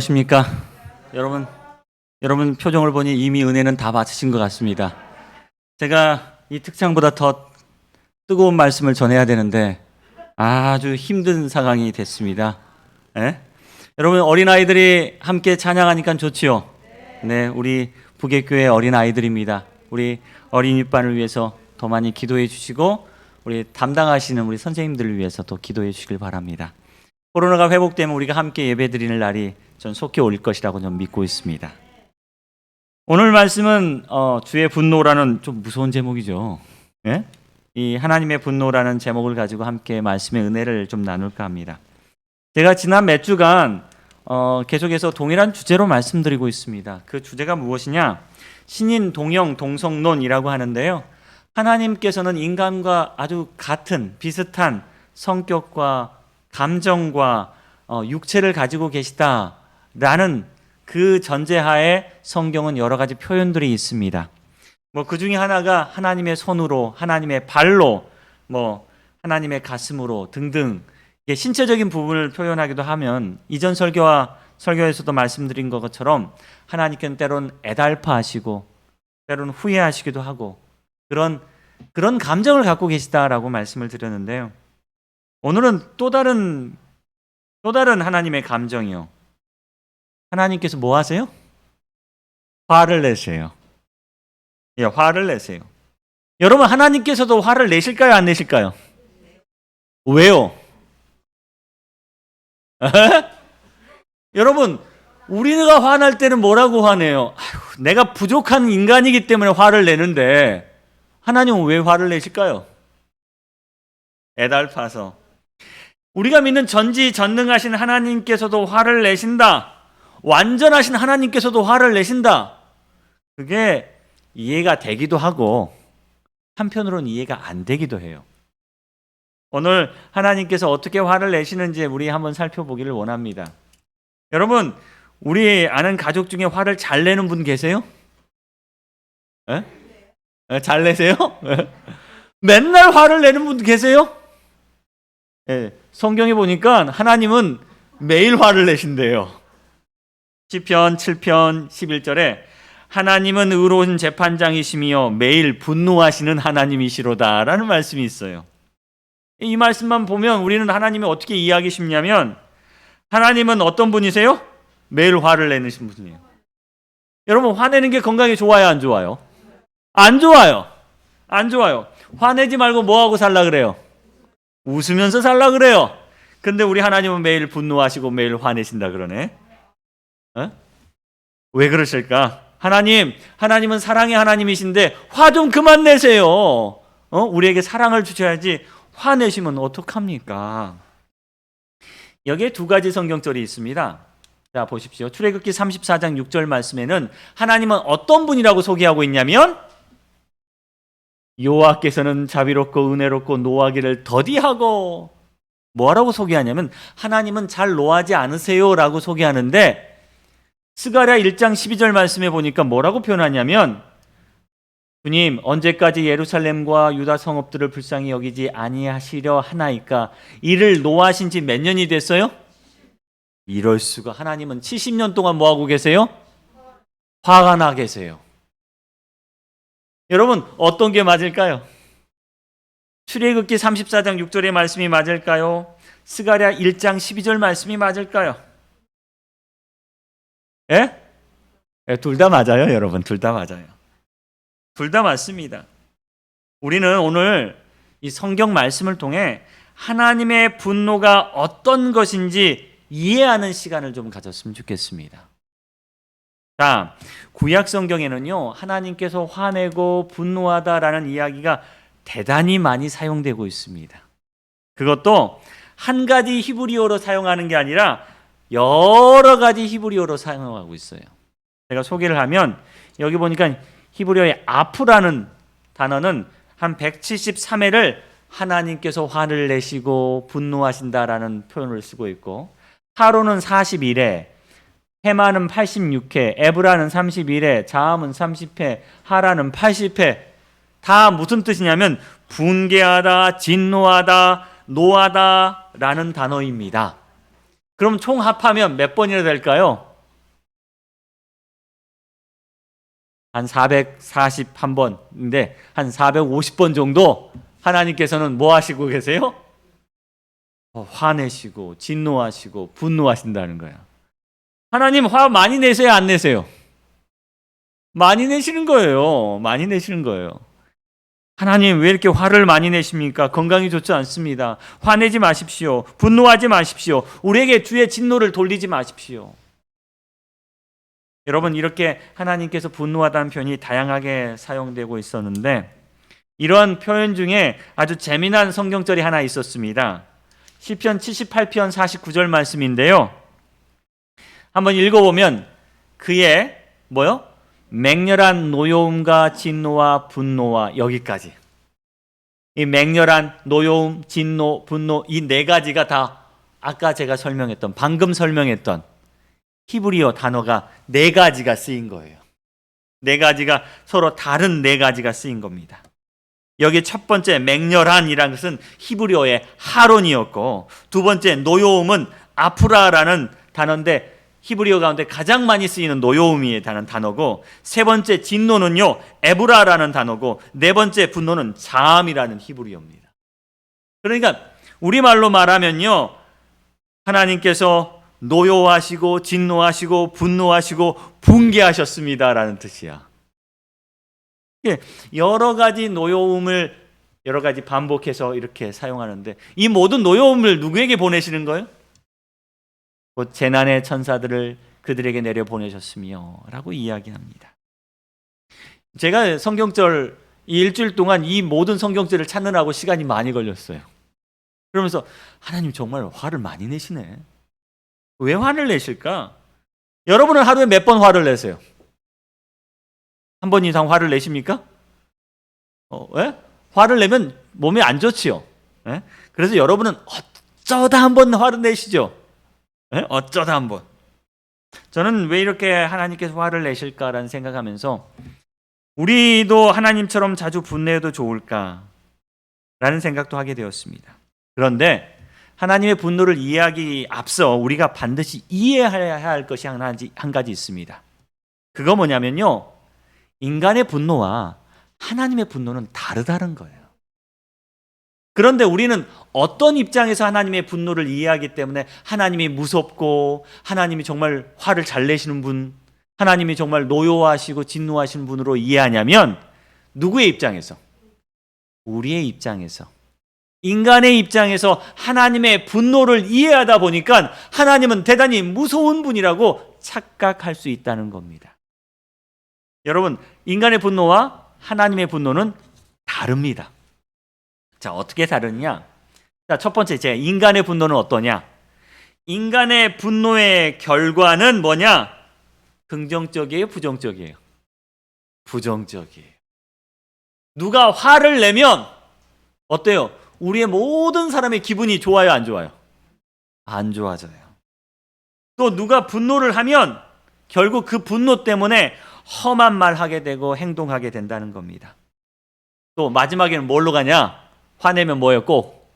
안녕하십니까? 여러분 표정을 보니 이미 은혜는 다 받으신 것 같습니다. 제가 이 특창보다 더 뜨거운 말씀을 전해야 되는데 아주 힘든 상황이 됐습니다. 예? 여러분 어린아이들이 함께 찬양하니까 좋지요? 네, 우리 부계교회 어린아이들입니다. 우리 어린이반을 위해서 더 많이 기도해 주시고 우리 담당하시는 우리 선생님들을 위해서 더 기도해 주시길 바랍니다. 코로나가 회복되면 우리가 함께 예배드리는 날이 전 속히 올 것이라고 좀 믿고 있습니다. 오늘 말씀은 주의 분노라는 좀 무서운 제목이죠. 예? 이 하나님의 분노라는 제목을 가지고 함께 말씀의 은혜를 좀 나눌까 합니다. 제가 지난 몇 주간 계속해서 동일한 주제로 말씀드리고 있습니다. 그 주제가 무엇이냐? 신인 동형 동성론이라고 하는데요. 하나님께서는 인간과 아주 같은 비슷한 성격과 감정과 육체를 가지고 계시다라는 그 전제하에 성경은 여러 가지 표현들이 있습니다. 그 중에 하나가 하나님의 손으로, 하나님의 발로, 하나님의 가슴으로 등등 신체적인 부분을 표현하기도 하면 이전 설교에서도 말씀드린 것처럼 하나님께는 때론 애달파하시고 때론 후회하시기도 하고 그런 감정을 갖고 계시다라고 말씀을 드렸는데요. 오늘은 또 다른 하나님의 감정이요. 하나님께서 뭐 하세요? 화를 내세요. 예, 화를 내세요. 여러분, 하나님께서도 화를 내실까요? 안 내실까요? 왜요? 여러분, 우리가 화날 때는 뭐라고 화내요? 아휴, 내가 부족한 인간이기 때문에 화를 내는데 하나님은 왜 화를 내실까요? 애달파서. 우리가 믿는 전지전능하신 하나님께서도 화를 내신다. 완전하신 하나님께서도 화를 내신다. 그게 이해가 되기도 하고 한편으로는 이해가 안 되기도 해요. 오늘 하나님께서 어떻게 화를 내시는지 우리 한번 살펴보기를 원합니다. 여러분, 우리 아는 가족 중에 화를 잘 내는 분 계세요? 에? 잘 내세요? 맨날 화를 내는 분 계세요? 예, 성경에 보니까 하나님은 매일 화를 내신대요. 시편 7편 11절에 하나님은 의로운 재판장이시며 매일 분노하시는 하나님이시로다 라는 말씀이 있어요. 이 말씀만 보면 우리는 하나님이 어떻게 이해하기 쉽냐면 하나님은 어떤 분이세요? 매일 화를 내시는 분이에요. 여러분, 화내는 게 건강에 좋아요, 안 좋아요? 안 좋아요. 안 좋아요. 화내지 말고 뭐하고 살라 그래요? 웃으면서 살라 그래요. 근데 우리 하나님은 매일 분노하시고 매일 화내신다 그러네. 왜 그러실까? 하나님은 사랑의 하나님이신데 화 좀 그만 내세요. 우리에게 사랑을 주셔야지 화내시면 어떡합니까? 여기에 두 가지 성경절이 있습니다. 자, 보십시오. 출애굽기 34장 6절 말씀에는 하나님은 어떤 분이라고 소개하고 있냐면 여호와께서는 자비롭고 은혜롭고 노하기를 더디하고 뭐라고 소개하냐면 하나님은 잘 노하지 않으세요라고 소개하는데 스가랴 1장 12절 말씀에 보니까 뭐라고 표현하냐면 주님 언제까지 예루살렘과 유다 성읍들을 불쌍히 여기지 아니하시려 하나이까 이를 노하신 지 몇 년이 됐어요? 이럴 수가. 하나님은 70년 동안 뭐하고 계세요? 화가 나 계세요. 여러분, 어떤 게 맞을까요? 출애굽기 34장 6절의 말씀이 맞을까요? 스가랴 1장 12절 말씀이 맞을까요? 예? 둘 다 맞아요, 여러분. 둘 다 맞아요. 둘 다 맞습니다. 우리는 오늘 이 성경 말씀을 통해 하나님의 분노가 어떤 것인지 이해하는 시간을 좀 가졌으면 좋겠습니다. 자, 구약 성경에는요, 하나님께서 화내고 분노하다라는 이야기가 대단히 많이 사용되고 있습니다. 그것도 한 가지 히브리어로 사용하는 게 아니라 여러 가지 히브리어로 사용하고 있어요. 제가 소개를 하면 여기 보니까 히브리어의 아프라는 단어는 한 173회를 하나님께서 화를 내시고 분노하신다라는 표현을 쓰고 있고 하로는 41회, 헤마는 86회, 에브라는 31회, 자함은 30회, 하라는 80회. 다 무슨 뜻이냐면 분개하다, 진노하다, 노하다 라는 단어입니다. 그럼 총 합하면 몇 번이나 될까요? 한 441번인데 한 450번 정도 하나님께서는 뭐 하시고 계세요? 화내시고 진노하시고 분노하신다는 거예요. 하나님 화 많이 내세요, 안 내세요? 많이 내시는 거예요. 많이 내시는 거예요. 하나님 왜 이렇게 화를 많이 내십니까? 건강이 좋지 않습니다. 화내지 마십시오. 분노하지 마십시오. 우리에게 주의 진노를 돌리지 마십시오. 여러분, 이렇게 하나님께서 분노하다는 표현이 다양하게 사용되고 있었는데 이러한 표현 중에 아주 재미난 성경절이 하나 있었습니다. 시편 78편 49절 말씀인데요. 한번 읽어보면 그의 뭐요? 맹렬한 노여움과 진노와 분노와 여기까지. 이 맹렬한 노여움, 진노, 분노 이 네 가지가 다 아까 제가 설명했던 방금 설명했던 히브리어 단어가 네 가지가 쓰인 거예요. 네 가지가 서로 다른 네 가지가 쓰인 겁니다. 여기 첫 번째 맹렬한이라는 것은 히브리어의 하론이었고 두 번째 노여움은 아프라라는 단어인데 히브리어 가운데 가장 많이 쓰이는 노여움이라는 단어고 세 번째 진노는요 에브라라는 단어고 네 번째 분노는 자암이라는 히브리어입니다. 그러니까 우리말로 말하면요 하나님께서 노여워하시고 진노하시고 분노하시고 붕괴하셨습니다라는 뜻이야. 여러 가지 노여움을 여러 가지 반복해서 이렇게 사용하는데 이 모든 노여움을 누구에게 보내시는 거예요? 곧 재난의 천사들을 그들에게 내려 보내셨으며 라고 이야기합니다. 제가 성경절 이 일주일 동안 이 모든 성경절을 찾느라고 시간이 많이 걸렸어요. 그러면서 하나님 정말 화를 많이 내시네. 왜 화를 내실까? 여러분은 하루에 몇 번 화를 내세요? 한 번 이상 화를 내십니까? 왜? 화를 내면 몸에 안 좋지요. 예? 그래서 여러분은 어쩌다 한 번 화를 내시죠. 예? 어쩌다 한 번. 저는 왜 이렇게 하나님께서 화를 내실까라는 생각하면서 우리도 하나님처럼 자주 분노해도 좋을까라는 생각도 하게 되었습니다. 그런데 하나님의 분노를 이해하기 앞서 우리가 반드시 이해해야 할 것이 한 가지 있습니다. 그거 뭐냐면요. 인간의 분노와 하나님의 분노는 다르다는 거예요. 그런데 우리는 어떤 입장에서 하나님의 분노를 이해하기 때문에 하나님이 무섭고 하나님이 정말 화를 잘 내시는 분, 하나님이 정말 노여워하시고 진노하시는 분으로 이해하냐면 누구의 입장에서? 우리의 입장에서. 인간의 입장에서 하나님의 분노를 이해하다 보니까 하나님은 대단히 무서운 분이라고 착각할 수 있다는 겁니다. 여러분, 인간의 분노와 하나님의 분노는 다릅니다. 자, 어떻게 다르냐? 자, 첫 번째, 인간의 분노는 어떠냐? 인간의 분노의 결과는 뭐냐? 긍정적이에요, 부정적이에요? 부정적이에요. 누가 화를 내면 어때요? 우리의 모든 사람의 기분이 좋아요, 안 좋아요? 안 좋아져요. 또 누가 분노를 하면 결국 그 분노 때문에 험한 말 하게 되고 행동하게 된다는 겁니다. 또 마지막에는 뭘로 가냐? 화내면 뭐예요? 꼭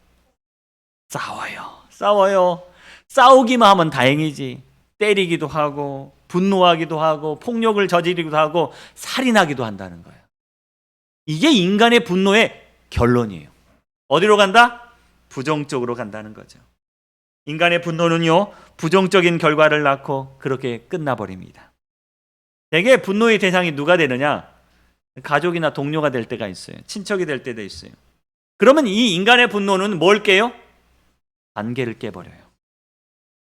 싸워요. 싸우기만 하면 다행이지. 때리기도 하고 분노하기도 하고 폭력을 저지르기도 하고 살인하기도 한다는 거예요. 이게 인간의 분노의 결론이에요. 어디로 간다? 부정적으로 간다는 거죠. 인간의 분노는요, 부정적인 결과를 낳고 그렇게 끝나버립니다. 대개 분노의 대상이 누가 되느냐? 가족이나 동료가 될 때가 있어요. 친척이 될 때도 있어요. 그러면 이 인간의 분노는 뭘 깨요? 관계를 깨버려요.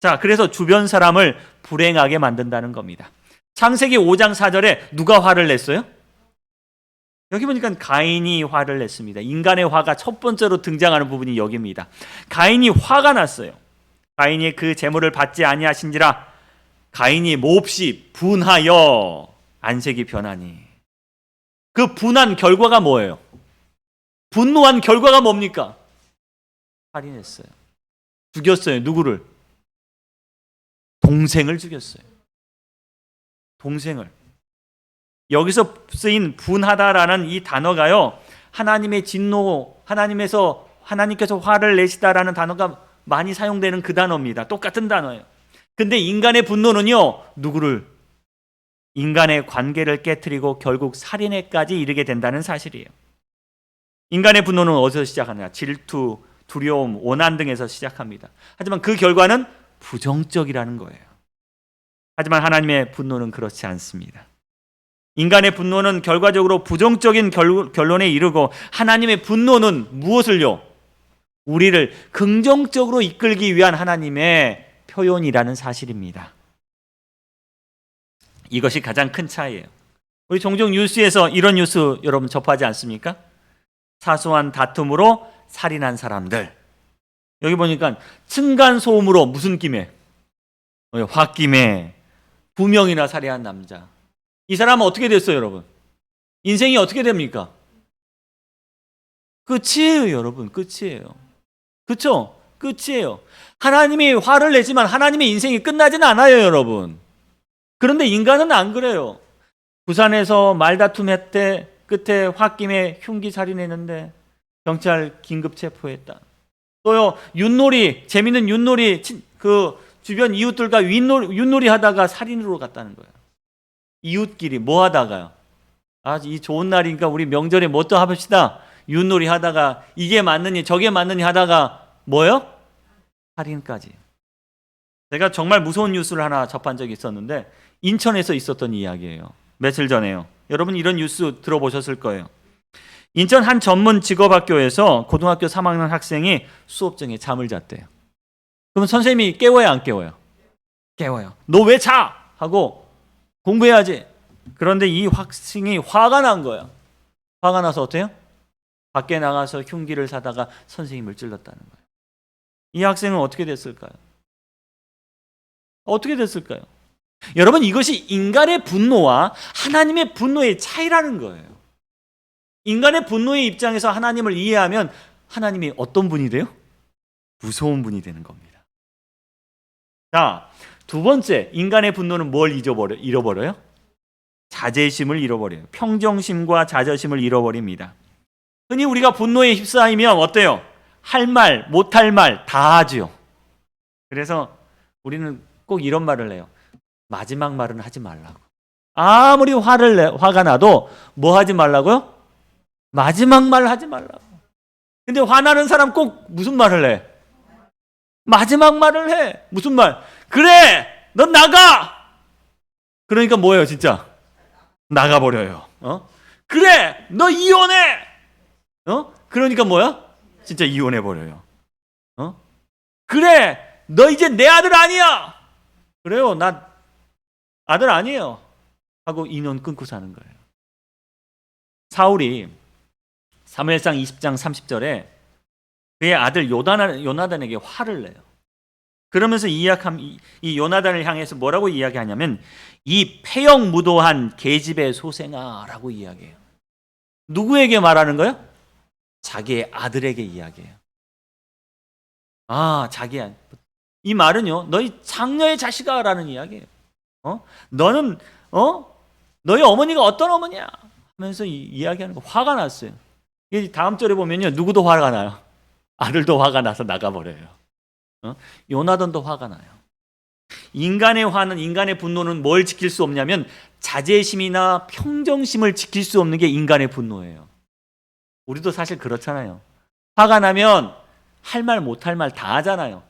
자, 그래서 주변 사람을 불행하게 만든다는 겁니다. 창세기 5장 4절에 누가 화를 냈어요? 여기 보니까 가인이 화를 냈습니다. 인간의 화가 첫 번째로 등장하는 부분이 여기입니다. 가인이 화가 났어요. 가인이 그 제물을 받지 아니하신지라 가인이 몹시 분하여 안색이 변하니. 그 분한 결과가 뭐예요? 분노한 결과가 뭡니까? 살인했어요. 죽였어요. 누구를? 동생을 죽였어요. 동생을. 여기서 쓰인 분하다라는 이 단어가요, 하나님의 진노, 하나님께서 화를 내시다라는 단어가 많이 사용되는 그 단어입니다. 똑같은 단어예요. 근데 인간의 분노는요, 누구를? 인간의 관계를 깨트리고 결국 살인에까지 이르게 된다는 사실이에요. 인간의 분노는 어디서 시작하느냐? 질투, 두려움, 원한 등에서 시작합니다. 하지만 그 결과는 부정적이라는 거예요. 하지만 하나님의 분노는 그렇지 않습니다. 인간의 분노는 결과적으로 부정적인 결론에 이르고, 하나님의 분노는 무엇을요? 우리를 긍정적으로 이끌기 위한 하나님의 표현이라는 사실입니다. 이것이 가장 큰 차이예요. 우리 종종 뉴스에서 이런 뉴스 여러분 접하지 않습니까? 사소한 다툼으로 살인한 사람들. 여기 보니까 층간소음으로 무슨 김에? 홧김에 2명이나 살해한 남자. 이 사람은 어떻게 됐어요, 여러분? 인생이 어떻게 됩니까? 끝이에요, 여러분. 끝이에요. 그렇죠? 끝이에요. 하나님이 화를 내지만 하나님의 인생이 끝나지는 않아요, 여러분. 그런데 인간은 안 그래요. 부산에서 말다툼 때 끝에 홧김에 흉기 살인했는데 경찰 긴급 체포했다. 또요, 윷놀이, 재밌는 윷놀이, 그 주변 이웃들과 윷놀이 하다가 살인으로 갔다는 거예요. 이웃끼리 뭐 하다가요? 이 좋은 날이니까 우리 명절에 뭐 또 합시다. 윷놀이 하다가 이게 맞느니 저게 맞느니 하다가 뭐요? 살인까지. 제가 정말 무서운 뉴스를 하나 접한 적이 있었는데, 인천에서 있었던 이야기예요. 며칠 전에요. 여러분 이런 뉴스 들어보셨을 거예요. 인천 한 전문 직업학교에서 고등학교 3학년 학생이 수업 중에 잠을 잤대요. 그러면 선생님이 깨워야 안 깨워요? 깨워요. 너 왜 자? 하고 공부해야지. 그런데 이 학생이 화가 난 거야. 화가 나서 어때요? 밖에 나가서 흉기를 사다가 선생님을 찔렀다는 거예요. 이 학생은 어떻게 됐을까요? 어떻게 됐을까요? 여러분, 이것이 인간의 분노와 하나님의 분노의 차이라는 거예요. 인간의 분노의 입장에서 하나님을 이해하면 하나님이 어떤 분이 돼요? 무서운 분이 되는 겁니다. 자, 두 번째, 인간의 분노는 뭘 잃어버려요? 자제심을 잃어버려요. 평정심과 자제심을 잃어버립니다. 흔히 우리가 분노에 휩싸이면 어때요? 할 말, 못할 말 다 하죠. 그래서 우리는 꼭 이런 말을 해요. 마지막 말은 하지 말라고. 아무리 화가 나도 뭐 하지 말라고요? 마지막 말 하지 말라고. 근데 화나는 사람 꼭 무슨 말을 해? 마지막 말을 해. 무슨 말? 그래! 넌 나가! 그러니까 뭐예요, 진짜? 나가버려요. 그래! 너 이혼해! 그러니까 뭐야? 진짜 이혼해버려요. 그래! 너 이제 내 아들 아니야! 그래요, 나 아들 아니에요. 하고 인연 끊고 사는 거예요. 사울이 사무엘상 20장 30절에 그의 아들 요나단에게 화를 내요. 그러면서 이 요나단을 향해서 뭐라고 이야기하냐면, 이 폐역무도한 계집의 소생아 라고 이야기해요. 누구에게 말하는 거예요? 자기의 아들에게 이야기해요. 자기야. 이 말은요, 너희 장녀의 자식아 라는 이야기예요. 너는 너희 어머니가 어떤 어머니야 하면서 이야기하는 거. 화가 났어요. 다음 절에 보면요, 누구도 화가 나요. 아들도 화가 나서 나가버려요. 요나단도 화가 나요. 인간의 화는, 인간의 분노는 뭘 지킬 수 없냐면 자제심이나 평정심을 지킬 수 없는 게 인간의 분노예요. 우리도 사실 그렇잖아요. 화가 나면 할 말 못할 말 다 하잖아요.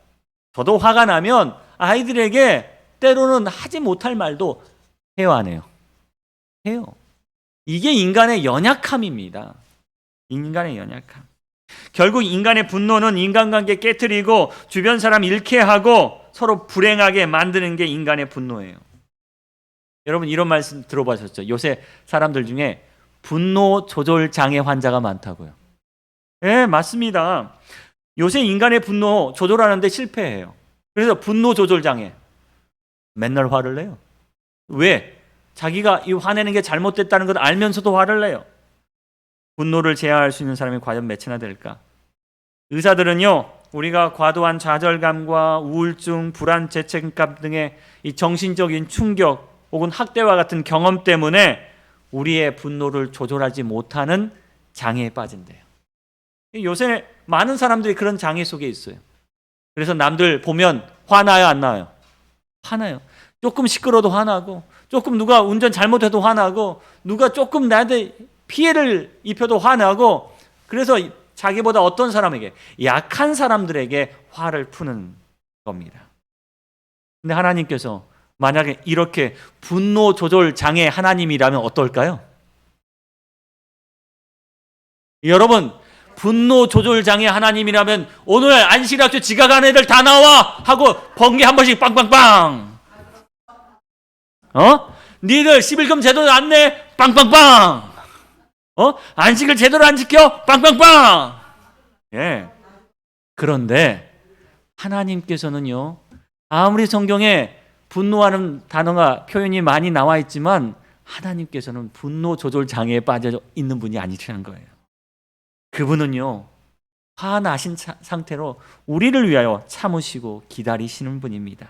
저도 화가 나면 아이들에게 때로는 하지 못할 말도 해요, 안 해요? 해요. 이게 인간의 연약함입니다. 인간의 연약함. 결국 인간의 분노는 인간관계 깨트리고 주변 사람 잃게 하고 서로 불행하게 만드는 게 인간의 분노예요. 여러분 이런 말씀 들어보셨죠? 요새 사람들 중에 분노 조절 장애 환자가 많다고요. 네, 맞습니다. 요새 인간의 분노 조절하는데 실패해요. 그래서 분노 조절 장애. 맨날 화를 내요. 왜? 자기가 이 화내는 게 잘못됐다는 걸 알면서도 화를 내요. 분노를 제어할 수 있는 사람이 과연 몇이나 될까? 의사들은요, 우리가 과도한 좌절감과 우울증, 불안, 죄책감 등의 이 정신적인 충격 혹은 학대와 같은 경험 때문에 우리의 분노를 조절하지 못하는 장애에 빠진대요. 요새 많은 사람들이 그런 장애 속에 있어요. 그래서 남들 보면 화나요, 안 나요? 화나요. 조금 시끄러워도 화나고, 조금 누가 운전 잘못해도 화나고, 누가 조금 나한테 피해를 입혀도 화나고, 그래서 자기보다 어떤 사람에게, 약한 사람들에게 화를 푸는 겁니다. 근데 하나님께서 만약에 이렇게 분노 조절 장애 하나님이라면 어떨까요? 여러분, 분노 조절 장애 하나님이라면 오늘 안식일학교 지각한 애들 다 나와 하고 번개 한 번씩 빵빵빵. 니들 11금 제대로 안 내? 빵빵빵. 안식을 제대로 안 지켜? 빵빵빵. 예. 그런데 하나님께서는요, 아무리 성경에 분노하는 단어가 표현이 많이 나와 있지만 하나님께서는 분노 조절 장애에 빠져 있는 분이 아니라는 거예요. 그분은요, 화나신 상태로 우리를 위하여 참으시고 기다리시는 분입니다.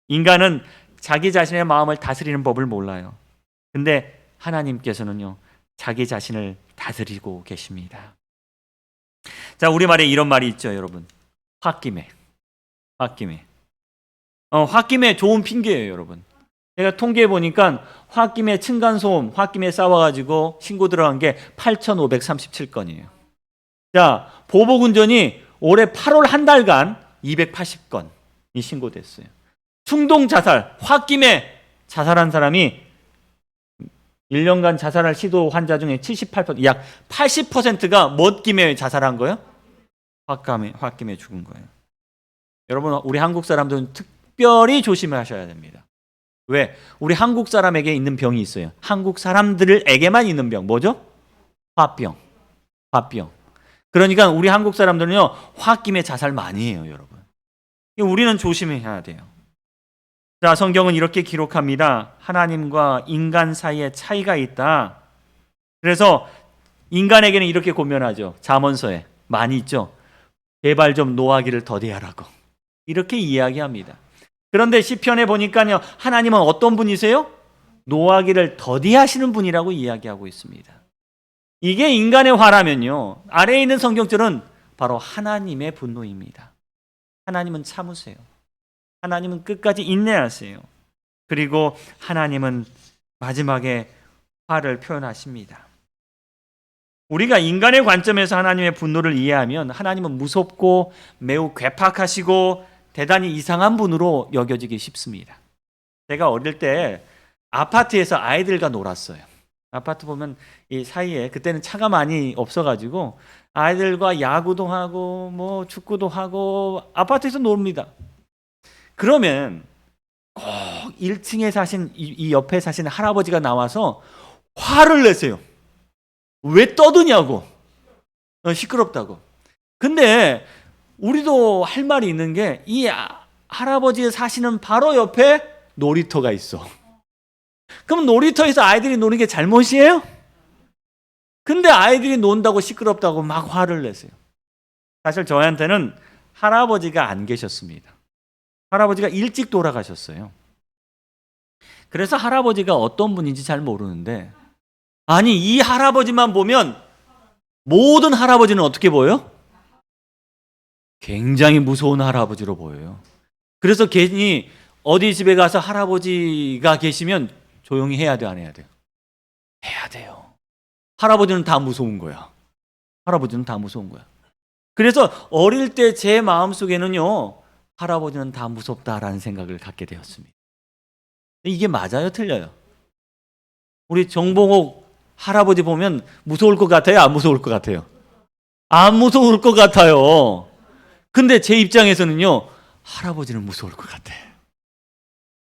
인간은 자기 자신의 마음을 다스리는 법을 몰라요. 근데 하나님께서는요, 자기 자신을 다스리고 계십니다. 자, 우리말에 이런 말이 있죠, 여러분. 홧김에. 홧김에 좋은 핑계예요, 여러분. 제가 통계해 보니까 홧김에 층간소음, 홧김에 싸워가지고 신고 들어간 게 8,537건이에요. 자, 보복운전이 올해 8월 한 달간 280건이 신고됐어요. 충동자살, 홧김에 자살한 사람이 1년간 자살할 시도 환자 중에 78%, 약 80%가 멋김에 자살한 거예요? 홧김에 죽은 거예요. 여러분, 우리 한국 사람들은 특별히 조심하셔야 됩니다. 왜? 우리 한국 사람에게 있는 병이 있어요. 한국 사람들에게만 있는 병. 뭐죠? 화병. 그러니까 우리 한국 사람들은요, 홧김에 자살 많이 해요, 여러분. 우리는 조심해야 돼요. 자, 성경은 이렇게 기록합니다. 하나님과 인간 사이에 차이가 있다. 그래서 인간에게는 이렇게 권면하죠. 잠언서에 많이 있죠. 제발 좀 노하기를 더디하라고. 이렇게 이야기합니다. 그런데 시편에 보니까요, 하나님은 어떤 분이세요? 노하기를 더디하시는 분이라고 이야기하고 있습니다. 이게 인간의 화라면요, 아래에 있는 성경절은 바로 하나님의 분노입니다. 하나님은 참으세요. 하나님은 끝까지 인내하세요. 그리고 하나님은 마지막에 화를 표현하십니다. 우리가 인간의 관점에서 하나님의 분노를 이해하면 하나님은 무섭고 매우 괴팍하시고 대단히 이상한 분으로 여겨지기 쉽습니다. 제가 어릴 때 아파트에서 아이들과 놀았어요. 아파트 보면 이 사이에 그때는 차가 많이 없어가지고 아이들과 야구도 하고 뭐 축구도 하고 아파트에서 놉니다. 그러면 꼭 1층에 사신 이 옆에 사시는 할아버지가 나와서 화를 내세요. 왜 떠드냐고. 시끄럽다고. 근데 우리도 할 말이 있는 게 이 할아버지 사시는 바로 옆에 놀이터가 있어. 그럼 놀이터에서 아이들이 노는 게 잘못이에요? 근데 아이들이 논다고 시끄럽다고 막 화를 내세요. 사실 저한테는 할아버지가 안 계셨습니다. 할아버지가 일찍 돌아가셨어요. 그래서 할아버지가 어떤 분인지 잘 모르는데, 아니, 이 할아버지만 보면 모든 할아버지는 어떻게 보여요? 굉장히 무서운 할아버지로 보여요. 그래서 괜히 어디 집에 가서 할아버지가 계시면 조용히 해야 돼, 안 해야 돼요? 해야 돼요. 할아버지는 다 무서운 거야. 할아버지는 다 무서운 거야. 그래서 어릴 때 제 마음속에는요, 할아버지는 다 무섭다라는 생각을 갖게 되었습니다. 이게 맞아요, 틀려요? 우리 정봉옥 할아버지 보면 무서울 것 같아요, 안 무서울 것 같아요? 안 무서울 것 같아요. 근데 제 입장에서는요, 할아버지는 무서울 것 같아.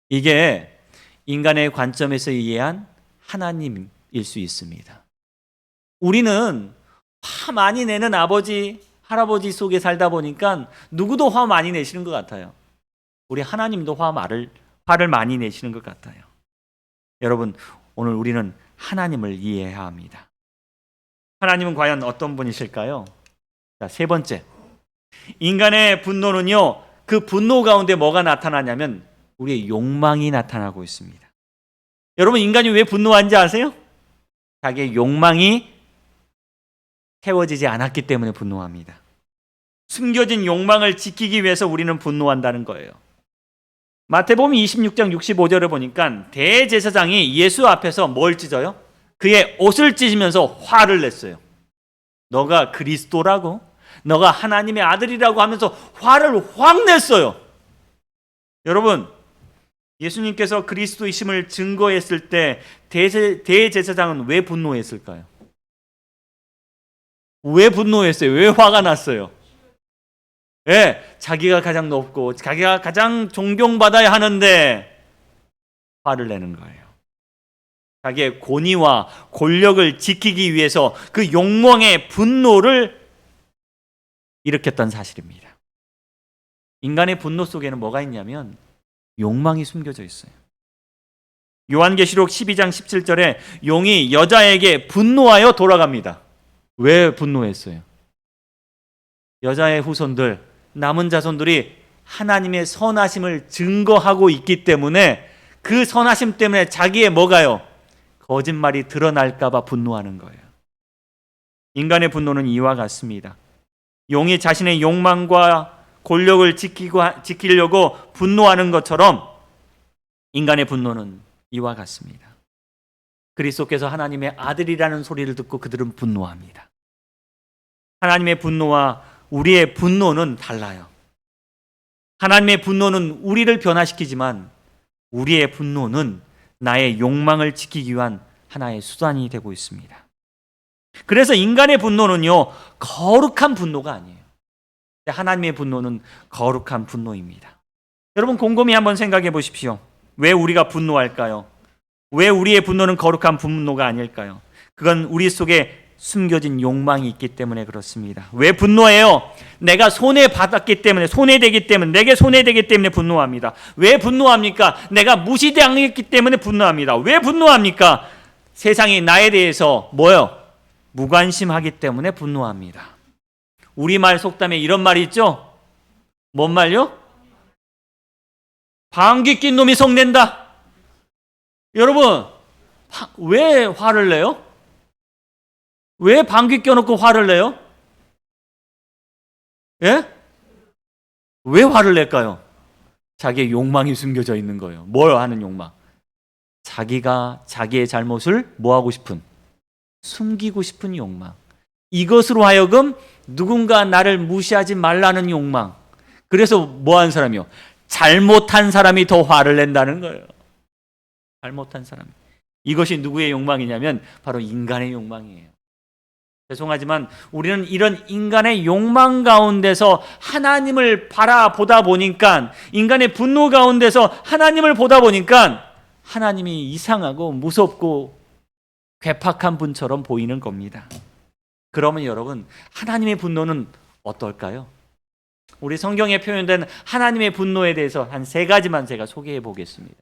이게 인간의 관점에서 이해한 하나님일 수 있습니다. 우리는 화 많이 내는 아버지, 할아버지 속에 살다 보니까 누구도 화 많이 내시는 것 같아요. 우리 하나님도 화를 많이 내시는 것 같아요. 여러분, 오늘 우리는 하나님을 이해해야 합니다. 하나님은 과연 어떤 분이실까요? 자, 세 번째. 인간의 분노는요, 그 분노 가운데 뭐가 나타나냐면 우리의 욕망이 나타나고 있습니다. 여러분, 인간이 왜 분노한지 아세요? 자기의 욕망이 채워지지 않았기 때문에 분노합니다. 숨겨진 욕망을 지키기 위해서 우리는 분노한다는 거예요. 마태복음 26장 65절을 보니까 대제사장이 예수 앞에서 뭘 찢어요? 그의 옷을 찢으면서 화를 냈어요. 너가 그리스도라고? 너가 하나님의 아들이라고 하면서 화를 확 냈어요. 여러분, 예수님께서 그리스도이심을 증거했을 때 대제사장은 왜 분노했을까요? 왜 분노했어요? 왜 화가 났어요? 예, 자기가 가장 높고 자기가 가장 존경받아야 하는데 화를 내는 거예요. 자기의 권위와 권력을 지키기 위해서 그 욕망의 분노를 일으켰던 사실입니다. 인간의 분노 속에는 뭐가 있냐면 욕망이 숨겨져 있어요. 요한계시록 12장 17절에 용이 여자에게 분노하여 돌아갑니다. 왜 분노했어요? 여자의 후손들, 남은 자손들이 하나님의 선하심을 증거하고 있기 때문에 그 선하심 때문에 자기의 뭐가요? 거짓말이 드러날까 봐 분노하는 거예요. 인간의 분노는 이와 같습니다. 용이 자신의 욕망과 권력을 지키려고 분노하는 것처럼 인간의 분노는 이와 같습니다. 그리스도께서 하나님의 아들이라는 소리를 듣고 그들은 분노합니다. 하나님의 분노와 우리의 분노는 달라요. 하나님의 분노는 우리를 변화시키지만 우리의 분노는 나의 욕망을 지키기 위한 하나의 수단이 되고 있습니다. 그래서 인간의 분노는요, 거룩한 분노가 아니에요. 하나님의 분노는 거룩한 분노입니다. 여러분 곰곰이 한번 생각해 보십시오. 왜 우리가 분노할까요? 왜 우리의 분노는 거룩한 분노가 아닐까요? 그건 우리 속에 숨겨진 욕망이 있기 때문에 그렇습니다. 왜 분노해요? 내가 손해받았기 때문에, 손해되기 때문에, 내게 손해되기 때문에 분노합니다. 왜 분노합니까? 내가 무시당했기 때문에 분노합니다. 왜 분노합니까? 세상이 나에 대해서 뭐요? 무관심하기 때문에 분노합니다. 우리말 속담에 이런 말이 있죠? 뭔 말요? 방귀 낀 놈이 성낸다. 여러분, 왜 화를 내요? 왜 방귀 껴놓고 화를 내요? 예? 왜 화를 낼까요? 자기의 욕망이 숨겨져 있는 거예요. 뭘 하는 욕망? 자기가 자기의 잘못을 뭐하고 싶은? 숨기고 싶은 욕망. 이것으로 하여금 누군가 나를 무시하지 말라는 욕망. 그래서 뭐한 사람이요? 잘못한 사람이 더 화를 낸다는 거예요. 잘못한 사람. 이것이 누구의 욕망이냐면 바로 인간의 욕망이에요. 죄송하지만 우리는 이런 인간의 욕망 가운데서 하나님을 바라보다 보니까, 인간의 분노 가운데서 하나님을 보다 보니까 하나님이 이상하고 무섭고 괴팍한 분처럼 보이는 겁니다. 그러면 여러분, 하나님의 분노는 어떨까요? 우리 성경에 표현된 하나님의 분노에 대해서 한 3가지만 제가 소개해 보겠습니다.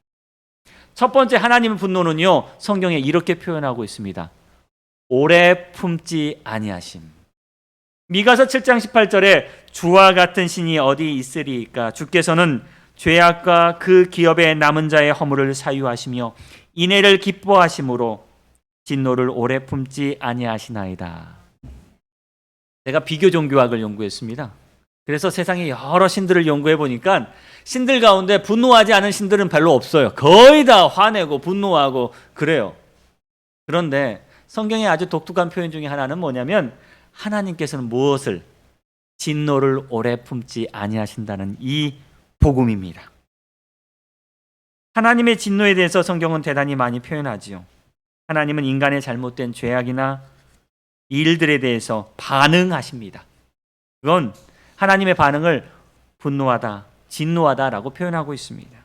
첫 번째 하나님의 분노는요, 성경에 이렇게 표현하고 있습니다. 오래 품지 아니하심. 미가서 7장 18절에 주와 같은 신이 어디 있으리까? 주께서는 죄악과 그 기업에 남은 자의 허물을 사유하시며 인애를 기뻐하심으로 진노를 오래 품지 아니하시나이다. 제가 비교 종교학을 연구했습니다. 그래서 세상에 여러 신들을 연구해 보니까 신들 가운데 분노하지 않은 신들은 별로 없어요. 거의 다 화내고 분노하고 그래요. 그런데 성경의 아주 독특한 표현 중에 하나는 뭐냐면 하나님께서는 무엇을? 진노를 오래 품지 아니하신다는 이 복음입니다. 하나님의 진노에 대해서 성경은 대단히 많이 표현하지요. 하나님은 인간의 잘못된 죄악이나 일들에 대해서 반응하십니다. 그건 하나님의 반응을 분노하다, 진노하다라고 표현하고 있습니다.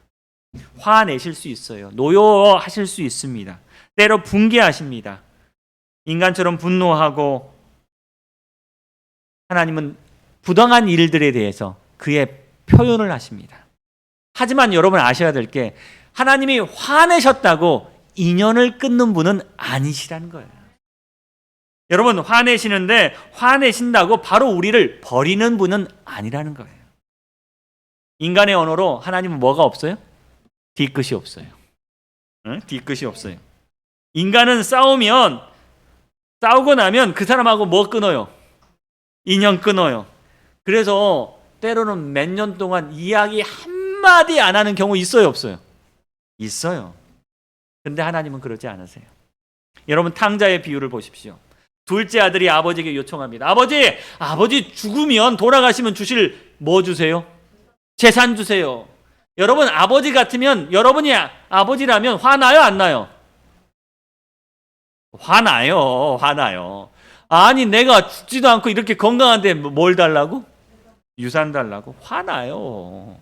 화내실 수 있어요. 노여하실 수 있습니다. 때로 분개하십니다. 인간처럼 분노하고, 하나님은 부당한 일들에 대해서 그의 표현을 하십니다. 하지만 여러분 아셔야 될 게, 하나님이 화내셨다고 인연을 끊는 분은 아니시라는 거예요. 여러분, 화내시는데 화내신다고 바로 우리를 버리는 분은 아니라는 거예요. 인간의 언어로 하나님은 뭐가 없어요? 뒤끝이 없어요. 응? 뒤끝이 없어요. 인간은 싸우고 나면 그 사람하고 뭐 끊어요? 인연 끊어요. 그래서 때로는 몇 년 동안 이야기 한마디 안 하는 경우 있어요, 없어요? 있어요. 근데 하나님은 그러지 않으세요. 여러분, 탕자의 비유를 보십시오. 둘째 아들이 아버지에게 요청합니다. 아버지 죽으면, 돌아가시면 주실 뭐 주세요? 재산 주세요. 여러분, 아버지 같으면, 여러분이 아버지라면 화나요, 안 나요? 화나요. 아니, 내가 죽지도 않고 이렇게 건강한데 뭘 달라고? 유산 달라고? 화나요.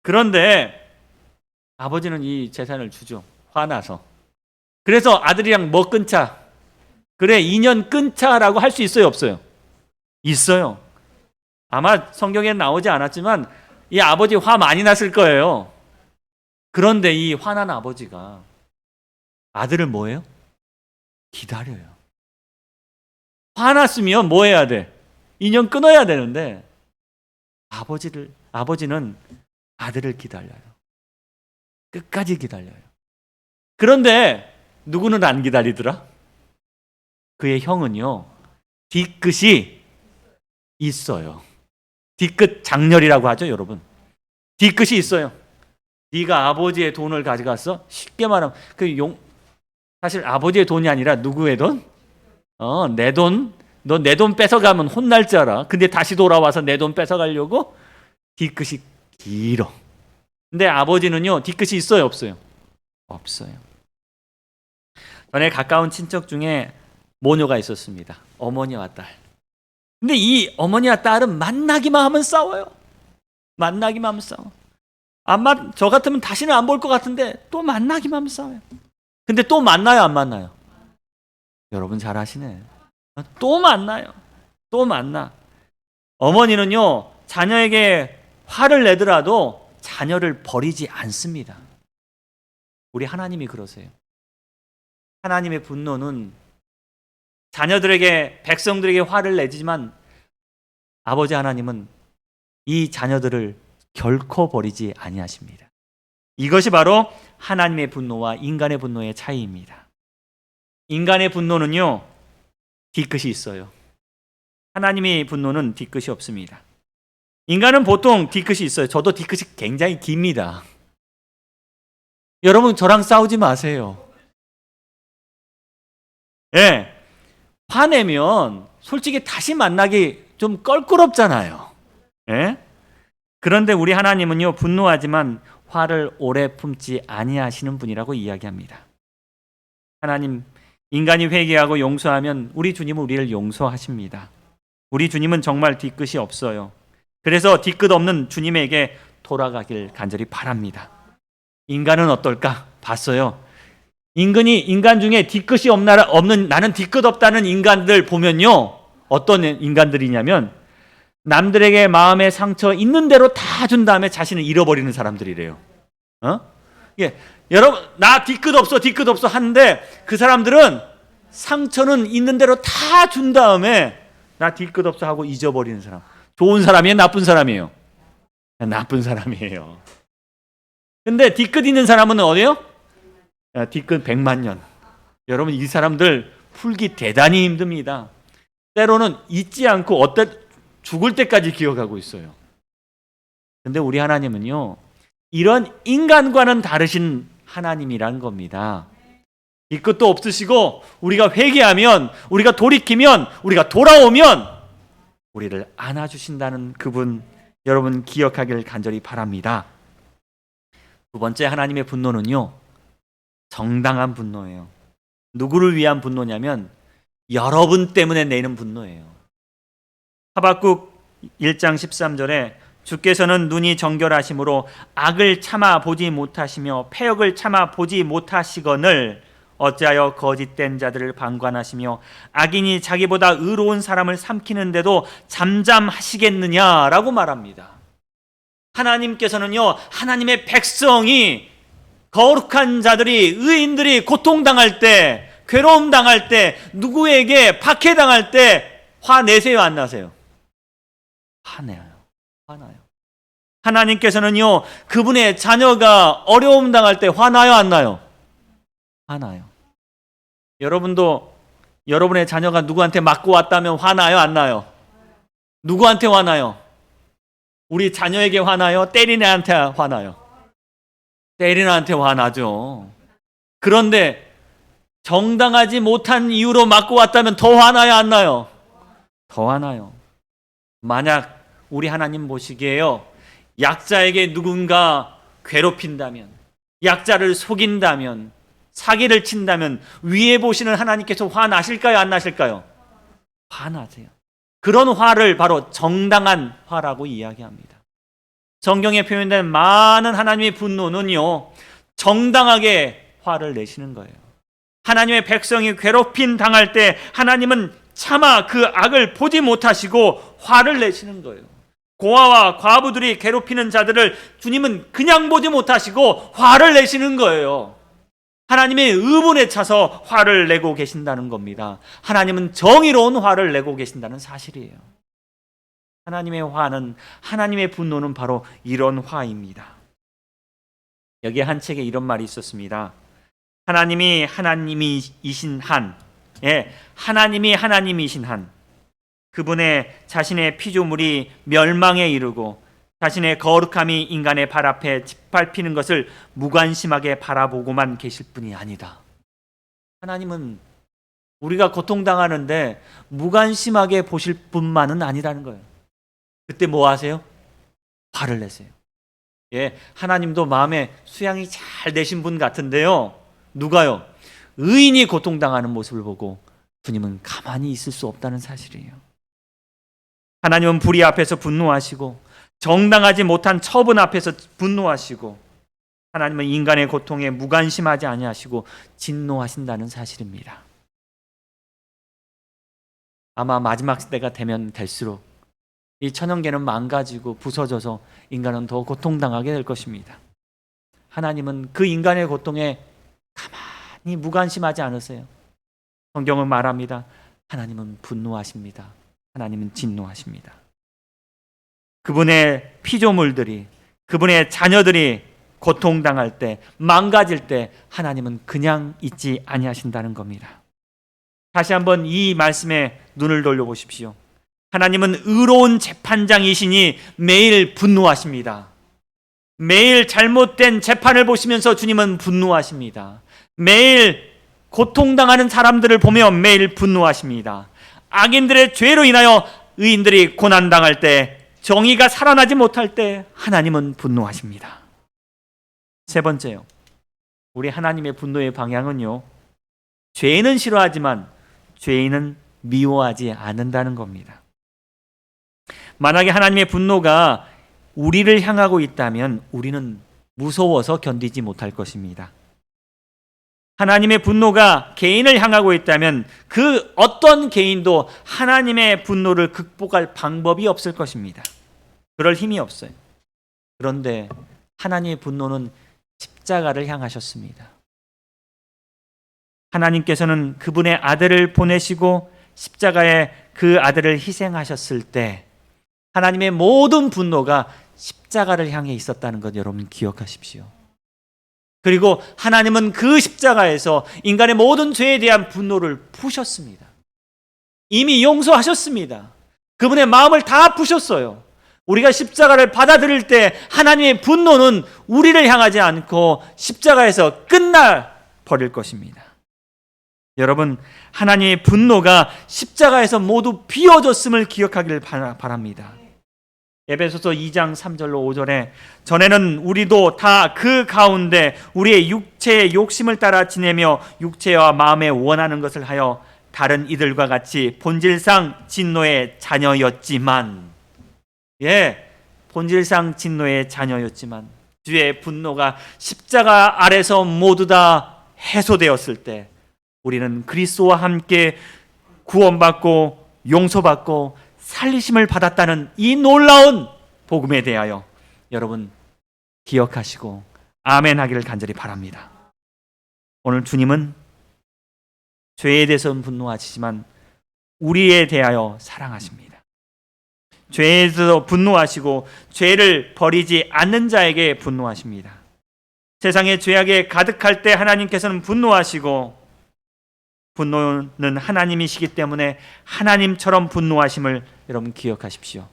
그런데 아버지는 이 재산을 주죠. 화나서. 그래서 아들이랑 뭐 끊자? 그래, 인연 끊자라고 할 수 있어요, 없어요? 있어요. 아마 성경에 나오지 않았지만 이 아버지 화 많이 났을 거예요. 그런데 이 화난 아버지가 아들을 뭐예요? 기다려요. 화났으면 뭐 해야 돼? 인연 끊어야 되는데 아버지는 아들을 기다려요. 끝까지 기다려요. 그런데 누구는 안 기다리더라? 그의 형은요, 뒤끝이 있어요. 뒤끝 장렬이라고 하죠, 여러분. 뒤끝이 있어요. 네가 아버지의 돈을 가져갔어? 쉽게 말하면 사실 아버지의 돈이 아니라 누구의 돈? 내 돈. 너 내 돈 뺏어가면 혼날 줄 알아. 근데 다시 돌아와서 내 돈 뺏어가려고? 뒤끝이 길어. 근데 아버지는요, 뒤끝이 있어요, 없어요? 없어요. 전에 가까운 친척 중에 모녀가 있었습니다. 어머니와 딸. 근데 이 어머니와 딸은 만나기만 하면 싸워요. 만나기만 하면 싸워. 아마 저 같으면 다시는 안 볼 것 같은데 또 만나기만 하면 싸워요. 근데 또 만나요, 안 만나요? 여러분 잘 아시네. 또 만나요. 또 만나. 어머니는요, 자녀에게 화를 내더라도 자녀를 버리지 않습니다. 우리 하나님이 그러세요. 하나님의 분노는 자녀들에게, 백성들에게 화를 내지만 아버지 하나님은 이 자녀들을 결코 버리지 아니하십니다. 이것이 바로 하나님의 분노와 인간의 분노의 차이입니다. 인간의 분노는요, 뒤끝이 있어요. 하나님의 분노는 뒤끝이 없습니다. 인간은 보통 뒤끝이 있어요. 저도 뒤끝이 굉장히 깁니다. 여러분, 저랑 싸우지 마세요. 예. 화내면 솔직히 다시 만나기 좀 껄끄럽잖아요. 예? 그런데 우리 하나님은요, 분노하지만 화를 오래 품지 아니하시는 분이라고 이야기합니다. 하나님, 인간이 회개하고 용서하면 우리 주님은 우리를 용서하십니다. 우리 주님은 정말 뒤끝이 없어요. 그래서 뒤끝 없는 주님에게 돌아가길 간절히 바랍니다. 인간은 어떨까? 봤어요. 인간 중에 뒤끝이 없는, 나는 뒤끝 없다는 인간들 보면요, 어떤 인간들이냐면 남들에게 마음의 상처 있는 대로 다 준 다음에 자신을 잃어버리는 사람들이래요. 여러분, 나 뒤끝 없어 하는데 그 사람들은 상처는 있는 대로 다 준 다음에 나 뒤끝 없어 하고 잊어버리는 사람. 좋은 사람이에요, 나쁜 사람이에요? 나쁜 사람이에요. 근데 뒤끝 있는 사람은 어디요? 뒤끝 100만 년. 여러분, 이 사람들 풀기 대단히 힘듭니다. 때로는 잊지 않고 죽을 때까지 기억하고 있어요. 근데 우리 하나님은요, 이런 인간과는 다르신 하나님이란 겁니다. 뒤끝도 없으시고 우리가 회개하면, 우리가 돌이키면, 우리가 돌아오면 우리를 안아주신다는 그분, 여러분 기억하기를 간절히 바랍니다. 두 번째, 하나님의 분노는요, 정당한 분노예요. 누구를 위한 분노냐면 여러분 때문에 내는 분노예요. 하박국 1장 13절에 주께서는 눈이 정결하심으로 악을 참아 보지 못하시며 패역을 참아 보지 못하시거늘 어찌하여 거짓된 자들을 방관하시며 악인이 자기보다 의로운 사람을 삼키는데도 잠잠하시겠느냐라고 말합니다. 하나님께서는요, 하나님의 백성이, 거룩한 자들이, 의인들이 고통당할 때, 괴로움 당할 때, 누구에게 박해당할 때 화내세요, 안 나세요? 화나요. 하나님께서는요, 그분의 자녀가 어려움 당할 때 화나요, 안 나요? 화나요. 여러분도 여러분의 자녀가 누구한테 맞고 왔다면 화나요, 안 나요? 누구한테 화나요? 우리 자녀에게 화나요? 때리는 애한테 화나요? 때리는 애한테 화나죠. 그런데 정당하지 못한 이유로 맞고 왔다면 더 화나요, 안 나요? 더 화나요. 만약 우리 하나님 보시기에요, 약자에게 누군가 괴롭힌다면, 약자를 속인다면, 사기를 친다면 위에 보시는 하나님께서 화나실까요, 안 나실까요? 화나세요. 그런 화를 바로 정당한 화라고 이야기합니다. 성경에 표현된 많은 하나님의 분노는요, 정당하게 화를 내시는 거예요. 하나님의 백성이 괴롭힘 당할 때 하나님은 차마 그 악을 보지 못하시고 화를 내시는 거예요. 고아와 과부들이 괴롭히는 자들을 주님은 그냥 보지 못하시고 화를 내시는 거예요. 하나님의 의문에 차서 화를 내고 계신다는 겁니다. 하나님은 정의로운 화를 내고 계신다는 사실이에요. 하나님의 화는, 하나님의 분노는 바로 이런 화입니다. 여기에 한 책에 이런 말이 있었습니다. 하나님이 하나님이신 한, 하나님이 하나님이신 한, 그분의 자신의 피조물이 멸망에 이르고 자신의 거룩함이 인간의 발 앞에 짓밟히는 것을 무관심하게 바라보고만 계실 분이 아니다. 하나님은 우리가 고통당하는데 무관심하게 보실 분만은 아니라는 거예요. 그때 뭐 하세요? 화를 내세요. 하나님도 마음에 수양이 잘 되신 분 같은데요. 누가요? 의인이 고통당하는 모습을 보고 주님은 가만히 있을 수 없다는 사실이에요. 하나님은 불의 앞에서 분노하시고 정당하지 못한 처분 앞에서 분노하시고 하나님은 인간의 고통에 무관심하지 아니하시고 진노하신다는 사실입니다. 아마 마지막 때가 되면 될수록 이 천연계는 망가지고 부서져서 인간은 더 고통당하게 될 것입니다. 하나님은 그 인간의 고통에 가만히 무관심하지 않으세요. 성경은 말합니다. 하나님은 분노하십니다. 하나님은 진노하십니다. 그분의 피조물들이, 그분의 자녀들이 고통당할 때, 망가질 때 하나님은 그냥 있지 아니하신다는 겁니다. 다시 한번 이 말씀에 눈을 돌려보십시오. 하나님은 의로운 재판장이시니 매일 분노하십니다. 매일 잘못된 재판을 보시면서 주님은 분노하십니다. 매일 고통당하는 사람들을 보며 매일 분노하십니다. 악인들의 죄로 인하여 의인들이 고난당할 때, 정의가 살아나지 못할 때 하나님은 분노하십니다. 세 번째요, 우리 하나님의 분노의 방향은요, 죄인은 싫어하지만 죄인은 미워하지 않는다는 겁니다. 만약에 하나님의 분노가 우리를 향하고 있다면 우리는 무서워서 견디지 못할 것입니다. 하나님의 분노가 개인을 향하고 있다면 그 어떤 개인도 하나님의 분노를 극복할 방법이 없을 것입니다. 그럴 힘이 없어요. 그런데 하나님의 분노는 십자가를 향하셨습니다. 하나님께서는 그분의 아들을 보내시고 십자가에 그 아들을 희생하셨을 때 하나님의 모든 분노가 십자가를 향해 있었다는 것 여러분 기억하십시오. 그리고 하나님은 그 십자가에서 인간의 모든 죄에 대한 분노를 푸셨습니다. 이미 용서하셨습니다. 그분의 마음을 다 푸셨어요. 우리가 십자가를 받아들일 때 하나님의 분노는 우리를 향하지 않고 십자가에서 끝나 버릴 것입니다. 여러분, 하나님의 분노가 십자가에서 모두 비워졌음을 기억하기를 바랍니다. 에베소서 2장 3절로 5절에 전에는 우리도 다 그 가운데 우리의 육체의 욕심을 따라 지내며 육체와 마음에 원하는 것을 하여 다른 이들과 같이 본질상 진노의 자녀였지만, 본질상 진노의 자녀였지만 주의 분노가 십자가 아래서 모두 다 해소되었을 때 우리는 그리스도와 함께 구원받고 용서받고 살리심을 받았다는 이 놀라운 복음에 대하여 여러분 기억하시고 아멘 하기를 간절히 바랍니다. 오늘 주님은 죄에 대해서는 분노하시지만 우리에 대하여 사랑하십니다. 죄에 대해서 분노하시고 죄를 버리지 않는 자에게 분노하십니다. 세상에 죄악에 가득할 때 하나님께서는 분노하시고, 분노는 하나님이시기 때문에 하나님처럼 분노하심을 여러분 기억하십시오.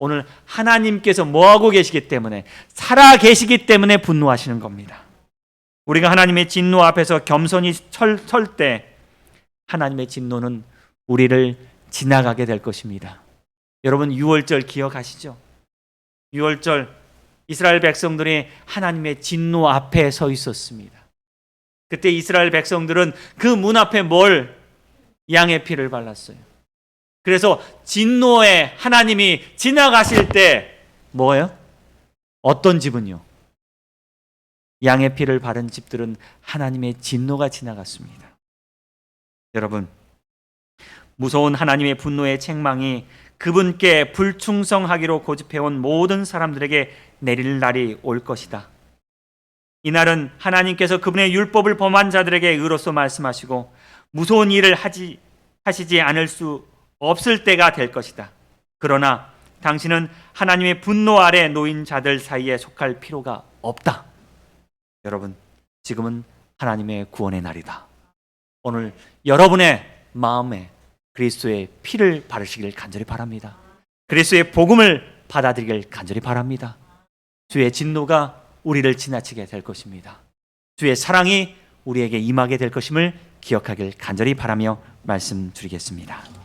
오늘 하나님께서 뭐하고 계시기 때문에, 살아 계시기 때문에 분노하시는 겁니다. 우리가 하나님의 진노 앞에서 겸손히 설 때 하나님의 진노는 우리를 지나가게 될 것입니다. 여러분, 유월절 기억하시죠? 유월절 이스라엘 백성들이 하나님의 진노 앞에 서 있었습니다. 그때 이스라엘 백성들은 그 문 앞에 양의 피를 발랐어요. 그래서 진노의 하나님이 지나가실 때 뭐예요? 어떤 집은요? 양의 피를 바른 집들은 하나님의 진노가 지나갔습니다. 여러분, 무서운 하나님의 분노의 책망이 그분께 불충성하기로 고집해온 모든 사람들에게 내릴 날이 올 것이다. 이날은 하나님께서 그분의 율법을 범한 자들에게 의로서 말씀하시고 무서운 일을 하시지 않을 수 없을 때가 될 것이다. 그러나 당신은 하나님의 분노 아래 놓인 자들 사이에 속할 필요가 없다. 여러분, 지금은 하나님의 구원의 날이다. 오늘 여러분의 마음에 그리스도의 피를 바르시길 간절히 바랍니다. 그리스도의 복음을 받아들이길 간절히 바랍니다. 주의 진노가 우리를 지나치게 될 것입니다. 주의 사랑이 우리에게 임하게 될 것임을 기억하길 간절히 바라며 말씀드리겠습니다.